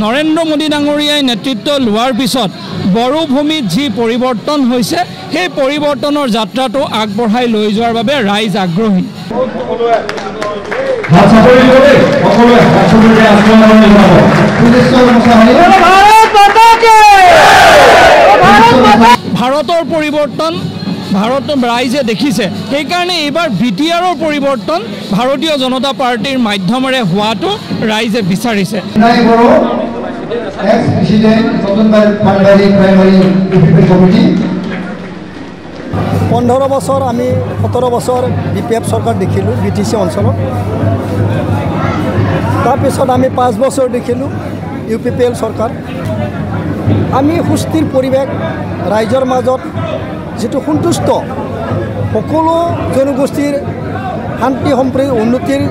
নৰেন্দ্ৰ মোদী ডাঙৰীয়াই নেতৃত্ব লোৱাৰ পিছত বড়োভূমিত যি পৰিৱৰ্তন হৈছে সেই পৰিৱৰ্তনৰ যাত্ৰাটো আগবঢ়াই লৈ যোৱাৰ বাবে ৰাইজ আগ্ৰহী। ভাৰতৰ পৰিৱৰ্তন ৰাইজে দেখিছে, সেইকাৰণে এইবাৰ BTRৰ পৰিৱৰ্তন ভাৰতীয় জনতা পাৰ্টিৰ মাধ্যমেৰে হোৱাটো ৰাইজে বিচাৰিছে। 15 বছৰ আমি 17 বছৰ BPF চৰকাৰ দেখিলোঁ BTC অঞ্চলত। তাৰপিছত আমি 5 বছৰ দেখিলোঁ UPPL চৰকাৰ। আমি সুস্থিৰ পৰিৱেশ ৰাইজৰ মাজত যেটো সন্তুষ্ট সকলো জনগোষ্ঠীৰ শান্তি সম্প্ৰীতিৰ উন্নতিৰ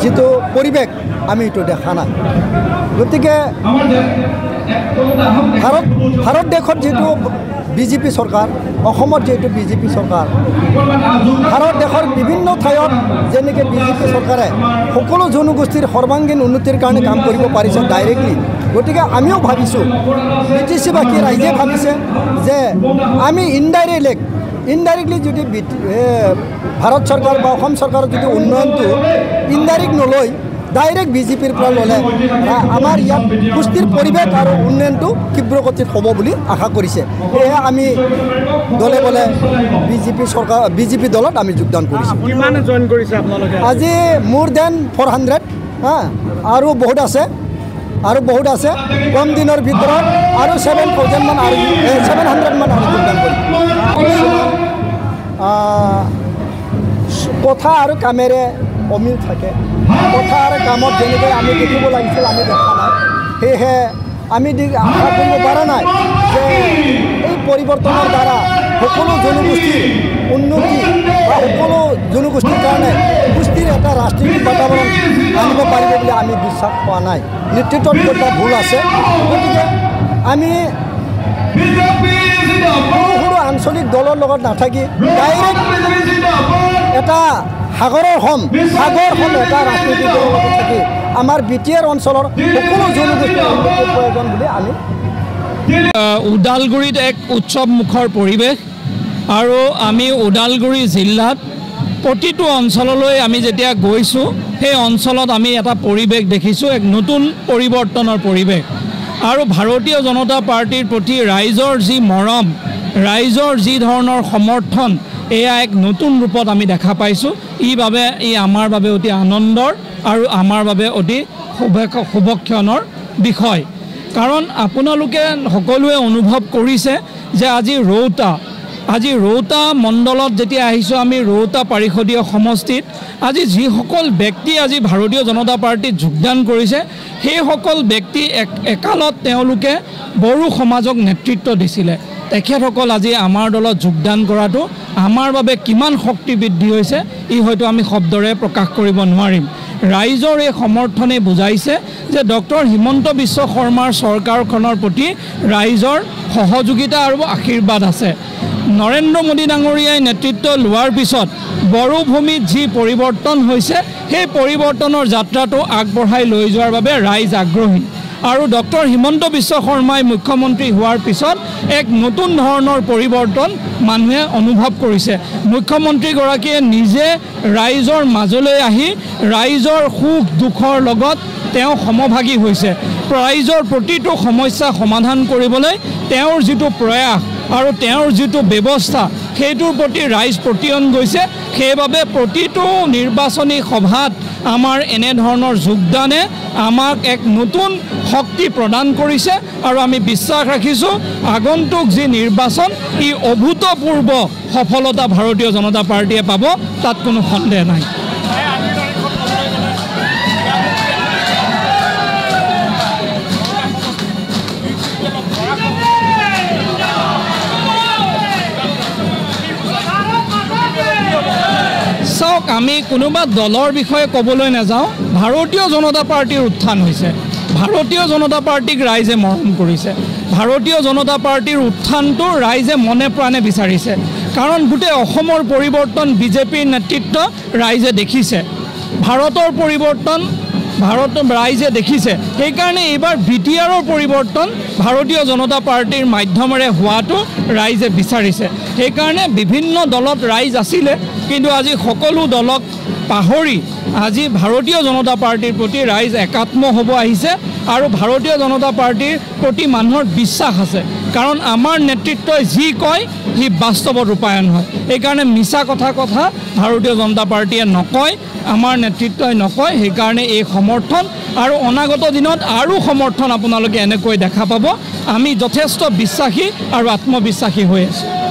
যেটো পৰিৱেশ আমি এটো দেখা নাই। গতিকে ভাৰত দেশত যেটো BJP চৰকাৰ, অসমত যেটো BJP চৰকাৰ, ভাৰত দেশৰ বিভিন্ন ঠাইত যেনেকে BJP চৰকাৰে সকলো জনগোষ্ঠীৰ সৰ্বাংগীন উন্নতিৰ কাৰণে কাম কৰিব পাৰিছে ডাইৰেক্টলি। গতিকে আমিও ভাবিছোঁ, BTC বাকী ৰাইজে ভাবিছে যে আমি ইনডাইৰেক্টলি যদি ভাৰত চৰকাৰ বা অসম চৰকাৰৰ যদি উন্নয়নটো ইনডাইৰেক্ট নলয় ডাইৰেক্ট BJPৰ পৰা ল'লে আমাৰ ইয়াত সুস্থিৰ পৰিৱেশ আৰু উন্নয়নটো তীব্ৰ গতিত হ'ব বুলি আশা কৰিছে। সেয়ে আমি দলে বলে BJP দলত আমি যোগদান কৰিছোঁ। কিমান জইন কৰিছে আপোনালোকে? আজি মোৰ দেন 400 আৰু বহুত আছে কম দিনৰ ভিতৰত আৰু 7,000 মান আৰু 700 মান আমি যোগদান কৰিম। কথা আৰু কামেৰে অমিল থাকে, কথা আৰু কামত যেনেকৈ আমি দেখিব লাগিছিল আমি দেখা নাই। সেয়েহে আমি আশা কৰিব পৰা নাই যে এই পৰিৱৰ্তনৰ দ্বাৰা সকলো জনগোষ্ঠীৰ উন্নতি বা সকলো জনগোষ্ঠীৰ কাৰণে সুস্থিৰ এটা ৰাষ্ট্ৰীয় বাতাবৰণ আনিব পাৰিব বুলি আমি বিশ্বাস পোৱা নাই। নেতৃত্বত এটা ভুল আছে। গতিকে আমি সৰু আঞ্চলিক দলৰ লগত নাথাকি ডাইৰেক্ট এটা সাগৰ সম এটা ৰাজনৈতিক দলৰ লগত থাকি আমাৰ BTR অঞ্চলৰ সকলো জনগোষ্ঠীৰ উন্নতিৰ প্ৰয়োজন বুলি আমি। ওদালগুৰিত এক উৎসৱমুখৰ পৰিৱেশ আৰু আমি ওদালগুৰি জিলাত প্ৰতিটো অঞ্চললৈ আমি যেতিয়া গৈছোঁ সেই অঞ্চলত আমি এটা পৰিৱেশ দেখিছোঁ, এক নতুন পৰিৱৰ্তনৰ পৰিৱেশ। আৰু ভাৰতীয় জনতা পাৰ্টিৰ প্ৰতি ৰাইজৰ যি মৰম, ৰাইজৰ যি ধৰণৰ সমৰ্থন, এয়া এক নতুন ৰূপত আমি দেখা পাইছোঁ। ই আমাৰ বাবে অতি আনন্দৰ আৰু আমাৰ বাবে অতি শুভক্ষণৰ বিষয়। কাৰণ আপোনালোকে সকলোৱে অনুভৱ কৰিছে যে আজি ৰৌতা মণ্ডলত যেতিয়া আহিছোঁ আমি ৰৌতা পাৰিষদীয় সমষ্টিত, আজি যিসকল ব্যক্তি আজি ভাৰতীয় জনতা পাৰ্টিত যোগদান কৰিছে সেইসকল ব্যক্তি একালত তেওঁলোকে বড়ো সমাজক নেতৃত্ব দিছিলে। তেখেতসকল আজি আমাৰ দলত যোগদান কৰাটো আমাৰ বাবে কিমান শক্তি বৃদ্ধি হৈছে ই হয়তো আমি শব্দৰে প্ৰকাশ কৰিব নোৱাৰিম। ৰাইজৰ এই সমৰ্থনে বুজাইছে যে ডক্টৰ হিমন্ত বিশ্ব শৰ্মাৰ চৰকাৰখনৰ প্ৰতি ৰাইজৰ সহযোগিতা আৰু আশীৰ্বাদ আছে। নৰেন্দ্ৰ মোদী ডাঙৰীয়াই নেতৃত্ব লোৱাৰ পিছত বড়োভূমিত যি পৰিৱৰ্তন হৈছে সেই পৰিৱৰ্তনৰ যাত্ৰাটো আগবঢ়াই লৈ যোৱাৰ বাবে ৰাইজ আগ্ৰহী। আৰু ডক্টৰ হিমন্ত বিশ্ব শৰ্মাই মুখ্যমন্ত্ৰী হোৱাৰ পিছত এক নতুন ধৰণৰ পৰিৱৰ্তন মানুহে অনুভৱ কৰিছে। মুখ্যমন্ত্ৰীগৰাকীয়ে নিজে ৰাইজৰ মাজলৈ আহি ৰাইজৰ সুখ দুখৰ লগত তেওঁ সমভাগী হৈছে। ৰাইজৰ প্ৰতিটো সমস্যা সমাধান কৰিবলৈ তেওঁৰ যিটো প্ৰয়াস আৰু তেওঁৰ যিটো ব্যৱস্থা সেইটোৰ প্ৰতি ৰাইজ প্ৰতিয়ন গৈছে। সেইবাবে প্ৰতিটো নিৰ্বাচনী সভাত আমাৰ এনেধৰণৰ যোগদানে আমাক এক নতুন শক্তি প্ৰদান কৰিছে আৰু আমি বিশ্বাস ৰাখিছোঁ আগন্তুক যি নিৰ্বাচন ই অভূতপূৰ্ব সফলতা ভাৰতীয় জনতা পাৰ্টিয়ে পাব, তাত কোনো সন্দেহ নাই। চাওক, আমি কোনোবা দলৰ বিষয়ে ক'বলৈ নাযাওঁ। ভাৰতীয় জনতা পাৰ্টিৰ উত্থান হৈছে, ভাৰতীয় জনতা পাৰ্টিক ৰাইজে মৰম কৰিছে, ভাৰতীয় জনতা পাৰ্টিৰ উত্থানটো ৰাইজে মনে প্ৰাণে বিচাৰিছে। কাৰণ গোটেই অসমৰ পৰিৱৰ্তন BJPৰ নেতৃত্ব ৰাইজে দেখিছে। ভাৰতৰ পৰিৱৰ্তন ৰাইজে দেখিছে সেইকাৰণে এইবাৰ BTRৰ পৰিৱৰ্তন ভাৰতীয় জনতা পাৰ্টিৰ মাধ্যমেৰে হোৱাটো ৰাইজে বিচাৰিছে সেইকাৰণে বিভিন্ন দলত ৰাইজ আছিলে কিন্তু আজি সকলো দলক পাহৰি আজি ভাৰতীয় জনতা পাৰ্টিৰ প্ৰতি ৰাইজ একাত্ম হ'ব আহিছে আৰু ভাৰতীয় জনতা পাৰ্টিৰ প্ৰতি মানুহৰ বিশ্বাস আছে কাৰণ আমাৰ নেতৃত্বই যি কয় সি বাস্তৱত ৰূপায়ণ হয় সেইকাৰণে মিছা কথা ভাৰতীয় জনতা পাৰ্টিয়ে নকয় আমাৰ নেতৃত্বই নকয় সেইকাৰণে এই সমৰ্থন আৰু অনাগত দিনত আৰু সমৰ্থন আপোনালোকে এনেকৈ দেখা পাব আমি যথেষ্ট বিশ্বাসী আৰু আত্মবিশ্বাসী হৈ আছোঁ